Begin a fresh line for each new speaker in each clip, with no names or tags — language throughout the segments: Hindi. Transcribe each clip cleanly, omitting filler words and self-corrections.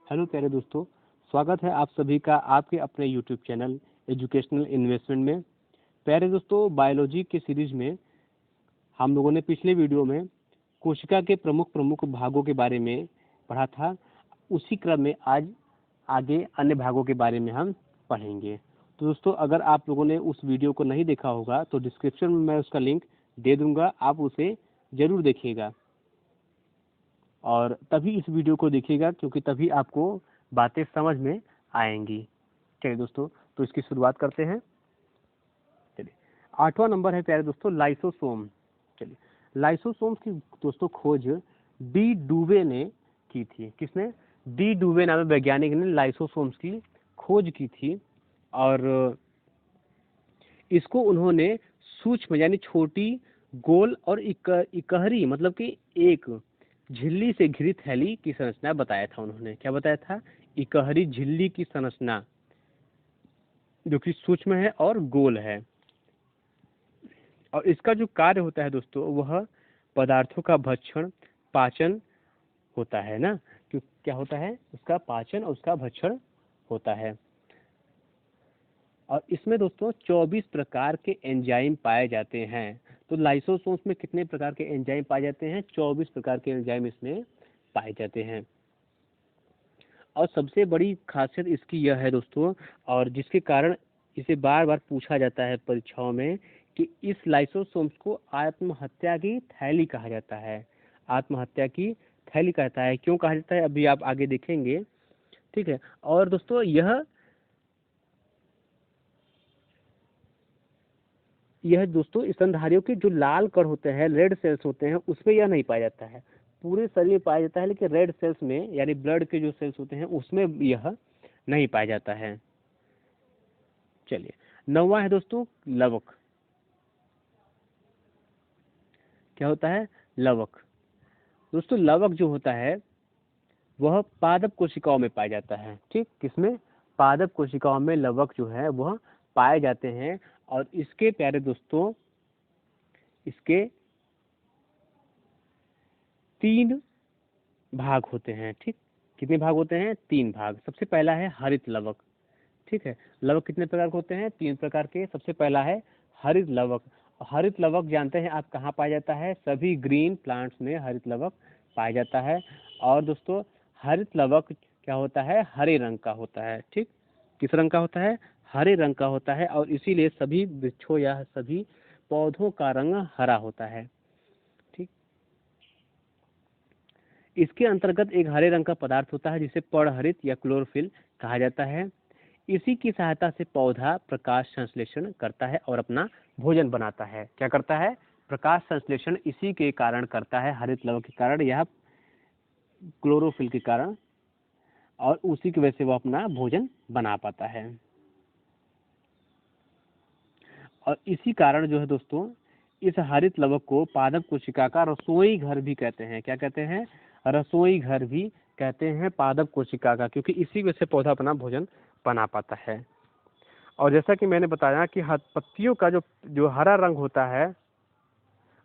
हेलो प्यारे दोस्तों, स्वागत है आप सभी का आपके अपने यूट्यूब चैनल एजुकेशनल इन्वेस्टमेंट में। प्यारे दोस्तों, बायोलॉजी के सीरीज में हम लोगों ने पिछले वीडियो में कोशिका के प्रमुख प्रमुख भागों के बारे में पढ़ा था। उसी क्रम में आज आगे अन्य भागों के बारे में हम पढ़ेंगे। तो दोस्तों, अगर आप लोगों ने उस वीडियो को नहीं देखा होगा तो डिस्क्रिप्शन में मैं उसका लिंक दे दूंगा, आप उसे जरूर देखिएगा और तभी इस वीडियो को देखिएगा, क्योंकि तभी आपको बातें समझ में आएंगी। चलिए दोस्तों, तो इसकी शुरुआत करते हैं। चलिए, 8वां नंबर है प्यारे दोस्तों, लाइसोसोम। चलिए, लाइसोसोम की दोस्तों खोज डी डुवे ने की थी। किसने? डी डुवे नामक वैज्ञानिक ने लाइसोसोम्स की खोज की थी और इसको उन्होंने सूक्ष्म यानी छोटी, गोल और इकहरी मतलब कि एक झिल्ली से घिरी थैली की संरचना बताया था। उन्होंने क्या बताया था? इकहरी झिल्ली की संरचना, जो कि सूक्ष्म है और गोल है। और इसका जो कार्य होता है दोस्तों, वह पदार्थों का भक्षण, पाचन होता है ना। क्या होता है? उसका पाचन और उसका भक्षण होता है। और इसमें दोस्तों 24 प्रकार के एंजाइम पाए जाते हैं। तो लाइसोसोम्स में कितने प्रकार के एंजाइम पाए जाते हैं? 24 प्रकार के एंजाइम इसमें पाए जाते हैं। और सबसे बड़ी खासियत इसकी यह है दोस्तों, और जिसके कारण इसे बार बार पूछा जाता है परीक्षाओं में, कि इस लाइसोसोम्स को आत्महत्या की थैली कहा जाता है। आत्महत्या की थैली कहता है। क्यों कहा जाता है, अभी आप आगे देखेंगे। ठीक है। और दोस्तों, यह दोस्तों स्तनधारियों के जो लाल कण होते हैं, रेड सेल्स होते हैं, उसमें यह नहीं पाया जाता है। पूरे शरीर में पाया जाता है, लेकिन रेड सेल्स में यानी ब्लड के जो सेल्स होते हैं उसमें यह नहीं पाया जाता है। चलिए, 9वां है दोस्तों, लवक। क्या होता है? लवक। दोस्तों, लवक जो होता है वह पादप कोशिकाओं में पाया जाता है। ठीक, किसमें? पादप कोशिकाओं में लवक जो है वह पाए जाते हैं। और इसके प्यारे दोस्तों, इसके 3 भाग होते हैं। ठीक, कितने भाग होते हैं? 3 भाग। सबसे पहला है हरित लवक। ठीक है। लवक कितने प्रकार के होते हैं? 3 प्रकार के। सबसे पहला है हरित लवक। हरित लवक जानते हैं आप कहाँ पाया जाता है? सभी ग्रीन प्लांट्स में हरित लवक पाया जाता है। और दोस्तों, हरित लवक क्या होता है? हरे रंग का होता है। ठीक, किस रंग का होता है? हरे रंग का होता है। और इसीलिए सभी वृक्षों या सभी पौधों का रंग हरा होता है। ठीक, इसके अंतर्गत एक हरे रंग का पदार्थ होता है जिसे पर्णहरित या क्लोरोफिल कहा जाता है। इसी की सहायता से पौधा प्रकाश संश्लेषण करता है और अपना भोजन बनाता है। क्या करता है? प्रकाश संश्लेषण इसी के कारण करता है, हरित लवक के कारण, यह क्लोरोफिल के कारण, और उसी की वजह से वह अपना भोजन बना पाता है। और इसी कारण जो है दोस्तों, इस हरित लवक को पादप कोशिका का रसोई घर भी कहते हैं। क्या कहते हैं? रसोई घर भी कहते हैं पादप कोशिका का, क्योंकि इसी वजह से पौधा अपना भोजन बना पाता है। और जैसा कि मैंने बताया कि पत्तियों का जो जो हरा रंग होता है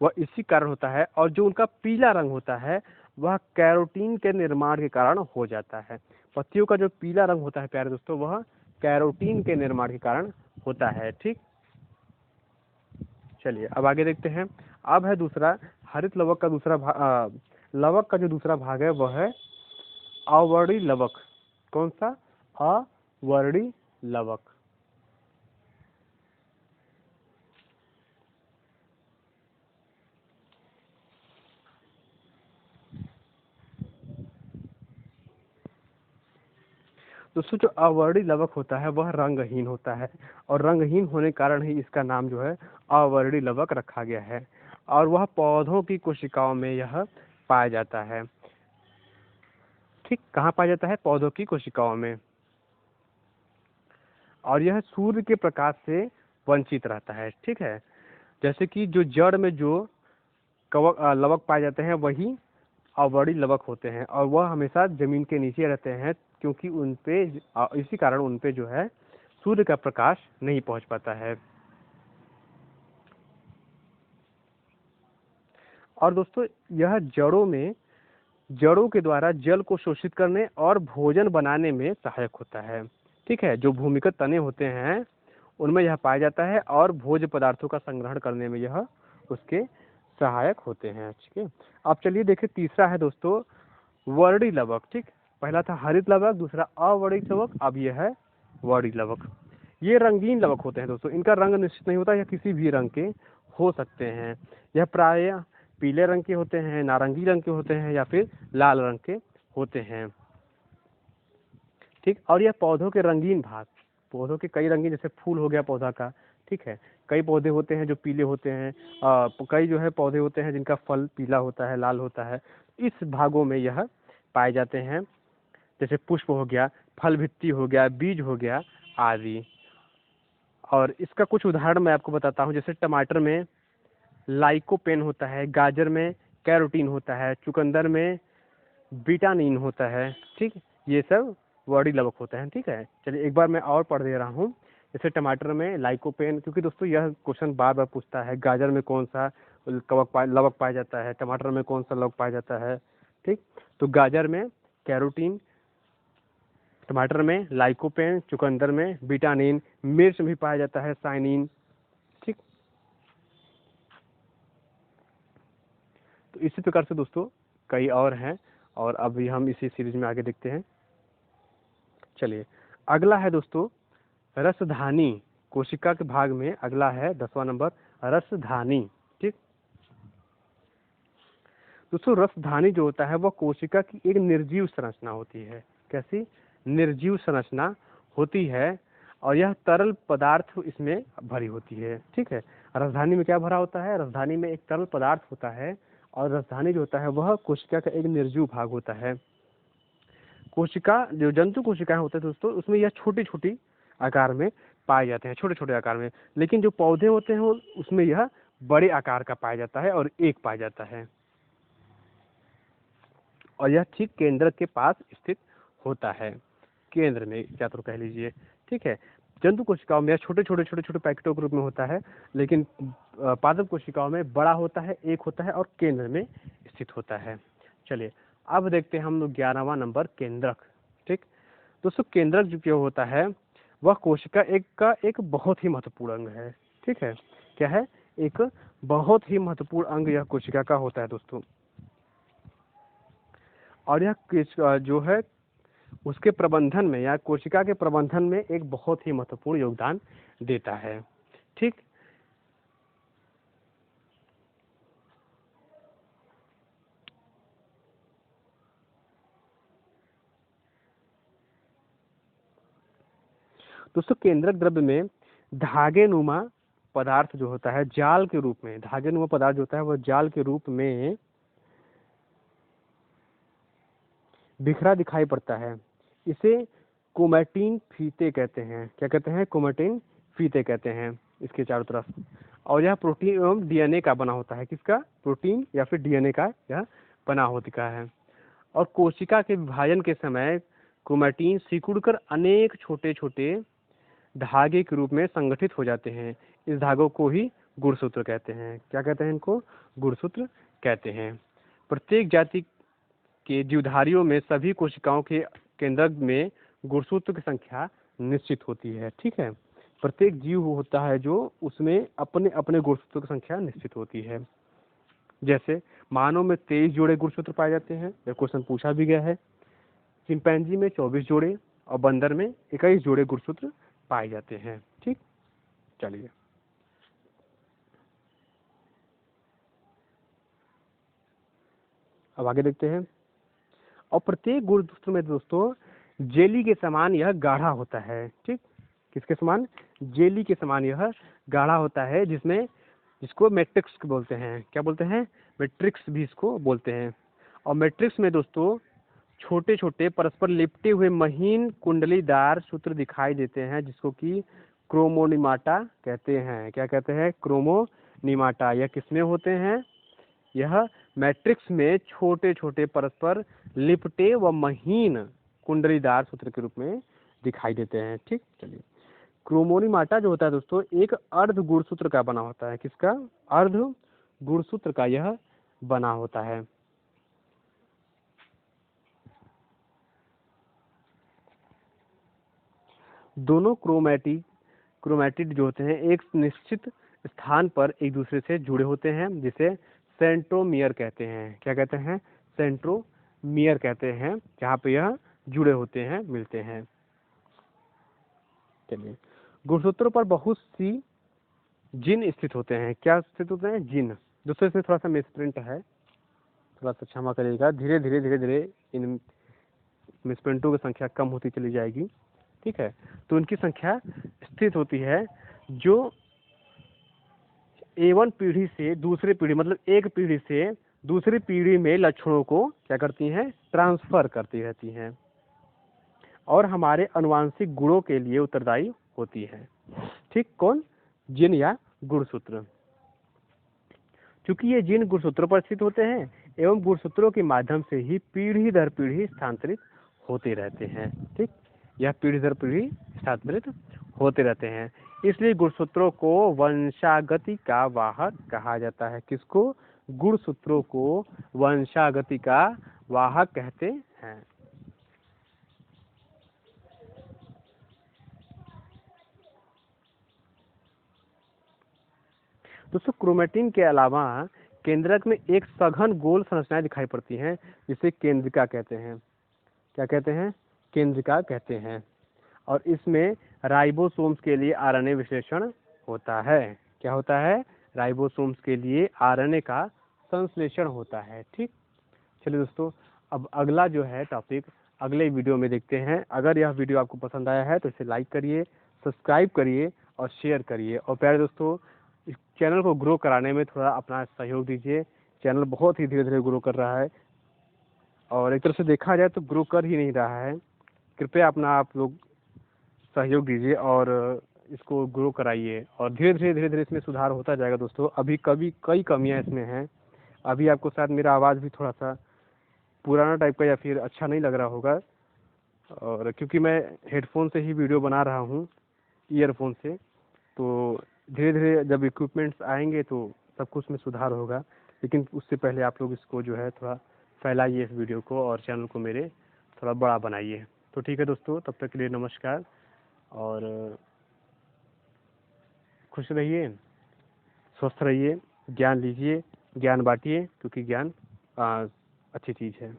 वह इसी कारण होता है, और जो उनका पीला रंग होता है वह कैरोटीन के निर्माण के कारण हो जाता है। पत्तियों का जो पीला रंग होता है प्यारे दोस्तों, वह कैरोटीन के निर्माण के कारण होता है। ठीक, चलिए अब आगे देखते हैं। अब है दूसरा हरित लवक का दूसरा भाग। लवक का जो दूसरा भाग है वह है अवर्णी लवक। कौन सा? अवर्णी लवक। दोस्तों, जो अवर्णी लवक होता है वह रंगहीन होता है, और रंगहीन होने के कारण ही इसका नाम जो है अवर्णी लवक रखा गया है। और वह पौधों की कोशिकाओं में यह पाया जाता है। ठीक, कहाँ पाया जाता है? पौधों की कोशिकाओं में। और यह सूर्य के प्रकाश से वंचित रहता है। ठीक है। जैसे कि जो जड़ में जो लवक पाए जाते हैं वही अवर्णी लवक होते हैं, और वह हमेशा जमीन के नीचे रहते हैं, क्योंकि उनपे इसी कारण उनपे जो है सूर्य का प्रकाश नहीं पहुंच पाता है। और दोस्तों, यह जड़ों में जड़ों के द्वारा जल को शोषित करने और भोजन बनाने में सहायक होता है। ठीक है, जो भूमिगत तने होते हैं उनमें यह पाया जाता है और भोज्य पदार्थों का संग्रहण करने में यह उसके सहायक होते हैं। ठीक है, अब चलिए देखिए तीसरा है दोस्तों वर्णी लवक। ठीक, पहला था हरित लवक, दूसरा अवर्णित लवक, अब यह है वर्णी लवक। ये रंगीन लवक होते हैं दोस्तों, इनका रंग निश्चित नहीं होता, यह किसी भी रंग के हो सकते हैं। यह प्रायः पीले रंग के होते हैं, नारंगी रंग के होते हैं या फिर लाल रंग के होते हैं। ठीक, और यह पौधों के रंगीन भाग, पौधों के कई रंगीन, जैसे फूल हो गया पौधा का, ठीक है, कई पौधे होते हैं जो पीले होते हैं, कई जो है पौधे होते हैं जिनका फल पीला होता है, लाल होता है, इस भागों में यह पाए जाते हैं। जैसे पुष्प हो गया, फल भित्ति हो गया, बीज हो गया आदि। और इसका कुछ उदाहरण मैं आपको बताता हूँ। जैसे टमाटर में लाइकोपेन होता है, गाजर में कैरोटीन होता है, चुकंदर में विटामिन होता है। ठीक, ये सब वर्णी लवक होते हैं। ठीक है, चलिए एक बार मैं और पढ़ दे रहा हूँ। जैसे टमाटर में लाइकोपेन, क्योंकि दोस्तों यह क्वेश्चन बार बार पूछता है, गाजर में कौन सा लवक पाया जाता है, टमाटर में कौन सा लवक पाया जाता है। ठीक, तो गाजर में कैरोटीन, टमाटर में लाइकोपेन, चुकंदर में विटामिन, मिर्च में भी पाया जाता है साइनिन। ठीक, तो इसी प्रकार से दोस्तों कई और हैं, और अभी हम इसी सीरीज में आगे देखते हैं। चलिए अगला है दोस्तों रसधानी। कोशिका के भाग में अगला है 10वां नंबर रसधानी। ठीक दोस्तों, रसधानी जो होता है वह कोशिका की एक निर्जीव संरचना होती है। कैसी निर्जीव संरचना होती है, और यह तरल पदार्थ इसमें भरी होती है। ठीक है, रसधानी में क्या भरा होता है? रसधानी में एक तरल पदार्थ होता है, और रसधानी जो होता है वह कोशिका का एक निर्जीव भाग होता है। कोशिका जो जंतु कोशिकाएं होते हैं दोस्तों, उसमें यह छोटी छोटी आकार में पाए जाते हैं, छोटे छोटे आकार में। लेकिन जो पौधे होते हैं उसमें यह बड़े आकार का पाया जाता है और एक पाया जाता है, और यह ठीक केंद्रक के पास स्थित होता है, केंद्र में या तो कह लीजिए। ठीक है, जंतु कोशिकाओं में छोटे छोटे पैकेटों के रूप में होता है, लेकिन पादप कोशिकाओं में बड़ा होता है, एक होता है और केंद्र में स्थित होता है। चलिए अब देखते हैं हम लोग 11वां नंबर केंद्रक। ठीक दोस्तों, केंद्रक जो क्या होता है वह कोशिका का एक बहुत ही महत्वपूर्ण अंग है। ठीक है, क्या है? एक बहुत ही महत्वपूर्ण अंग यह कोशिका का होता है दोस्तों, और यह जो है उसके प्रबंधन में या कोशिका के प्रबंधन में एक बहुत ही महत्वपूर्ण योगदान देता है। ठीक, दोस्तों केंद्रक द्रव्य में धागे नुमा पदार्थ जो होता है जाल के रूप में, धागे नुमा पदार्थ जो होता है वह जाल के रूप में बिखरा दिखाई पड़ता है। इसे क्रोमैटिन फीते कहते हैं। क्या कहते हैं? क्रोमैटिन फीते कहते हैं इसके चारों तरफ। और यह प्रोटीन एवं डीएनए का बना होता है। किसका? प्रोटीन या फिर डीएनए का यह बना होता है। और कोशिका के विभाजन के समय क्रोमैटिन सिकुड़कर अनेक छोटे छोटे धागे के रूप में संगठित हो जाते हैं। इस धागों को ही गुणसूत्र कहते हैं। क्या कहते हैं इनको? गुणसूत्र कहते हैं। प्रत्येक जाति के जीवधारियों में सभी कोशिकाओं के केंद्रक में गुणसूत्र की संख्या निश्चित होती है। ठीक है, प्रत्येक जीव होता है जो उसमें अपने अपने गुणसूत्र की संख्या निश्चित होती है। जैसे मानव में 23 जोड़े गुणसूत्र पाए जाते हैं, यह क्वेश्चन पूछा भी गया है। चिंपैंजी में 24 जोड़े और बंदर में 21 जोड़े गुणसूत्र पाए जाते हैं। ठीक, चलिए अब आगे देखते हैं। और प्रत्येक गुणसूत्र में दोस्तों जेली के समान यह गाढ़ा होता है। ठीक, किसके समान? जेली के समान यह गाढ़ा होता है, जिसको मैट्रिक्स बोलते हैं। क्या बोलते हैं? मैट्रिक्स भी इसको बोलते हैं। और मैट्रिक्स में दोस्तों छोटे छोटे परस्पर लिपटे हुए महीन कुंडलीदार सूत्र दिखाई देते हैं, जिसको कि क्रोमोनिमाटा कहते हैं। क्या कहते हैं? क्रोमोनिमाटा। यह किसमें होते हैं? यह मैट्रिक्स में छोटे छोटे परस्पर लिपटे व महीन कुंडलीदार सूत्र के रूप में दिखाई देते हैं। ठीक, चलिए क्रोमोनिमाटा जो होता है दोस्तों एक अर्ध गुणसूत्र का बना होता है। किसका? अर्ध गुणसूत्र का यह बना होता है। दोनों क्रोमैटिड जो होते हैं एक निश्चित स्थान पर एक दूसरे से जुड़े होते हैं, जिसे सेंट्रोमियर कहते हैं। क्या कहते हैं? सेंट्रोमियर कहते हैं, जहाँ पे यह जुड़े होते हैं, मिलते हैं। चलिए, गुणसूत्रों पर बहुत सी जिन स्थित होते हैं। क्या स्थित होते हैं? जिन। दोस्तों इसमें थोड़ा सा मिसप्रिंट है, थोड़ा सा क्षमा करिएगा। धीरे धीरे इन मिसप्रिंटों की संख्या कम होती चली जाएगी, ठीक है। तो उनकी संख्या स्थित होती है जो A1 पीढ़ी से दूसरी पीढ़ी, मतलब एक पीढ़ी से दूसरी पीढ़ी में लक्षणों को क्या करती हैं? ट्रांसफर करती रहती हैं और हमारे आनुवांशिक गुणों के लिए उत्तरदायी होती है। ठीक, कौन? जिन या गुणसूत्र। चूंकि ये जिन गुणसूत्रों पर स्थित होते हैं एवं गुणसूत्रों के माध्यम से ही पीढ़ी दर पीढ़ी स्थानांतरित होते रहते हैं। ठीक, यह पीढ़ी दर पीढ़ी स्थानांतरित होते रहते हैं, इसलिए गुणसूत्रों को वंशागति का वाहक कहा जाता है। किसको? गुणसूत्रों को वंशागति का वाहक कहते हैं। दोस्तों क्रोमेटिन के अलावा केंद्रक में एक सघन गोल संरचनाएं दिखाई पड़ती हैं, जिसे केंद्रिका कहते हैं। क्या कहते हैं? केंद्रिका कहते हैं। और इसमें राइबोसोम्स के लिए आरएनए विश्लेषण होता है। क्या होता है? राइबोसोम्स के लिए आरएनए का संश्लेषण होता है। ठीक, चलिए दोस्तों, अब अगला जो है टॉपिक अगले वीडियो में देखते हैं। अगर यह वीडियो आपको पसंद आया है तो इसे लाइक करिए, सब्सक्राइब करिए और शेयर करिए। और प्यारे दोस्तों, इस चैनल को ग्रो कराने में थोड़ा अपना सहयोग दीजिए। चैनल बहुत ही धीरे धीरे ग्रो कर रहा है और एक तरह से देखा जाए तो ग्रो कर ही नहीं रहा है। कृपया अपना आप लोग सहयोग दीजिए और इसको ग्रो कराइए और धीरे धीरे इसमें सुधार होता जाएगा। दोस्तों अभी कई कमियां इसमें हैं। अभी आपको शायद मेरा आवाज़ भी थोड़ा सा पुराना टाइप का या फिर अच्छा नहीं लग रहा होगा, और क्योंकि मैं हेडफोन से ही वीडियो बना रहा हूँ, ईयरफोन से, तो धीरे धीरे जब इक्विपमेंट्स आएंगे तो सब कुछ में सुधार होगा। लेकिन उससे पहले आप लोग इसको जो है थोड़ा फैलाइए इस वीडियो को और चैनल को मेरे थोड़ा बड़ा बनाइए। तो ठीक है दोस्तों, तब तक के लिए नमस्कार और खुश रहिए, स्वस्थ रहिए, ज्ञान लीजिए, ज्ञान बांटिए, क्योंकि ज्ञान अच्छी चीज़ है।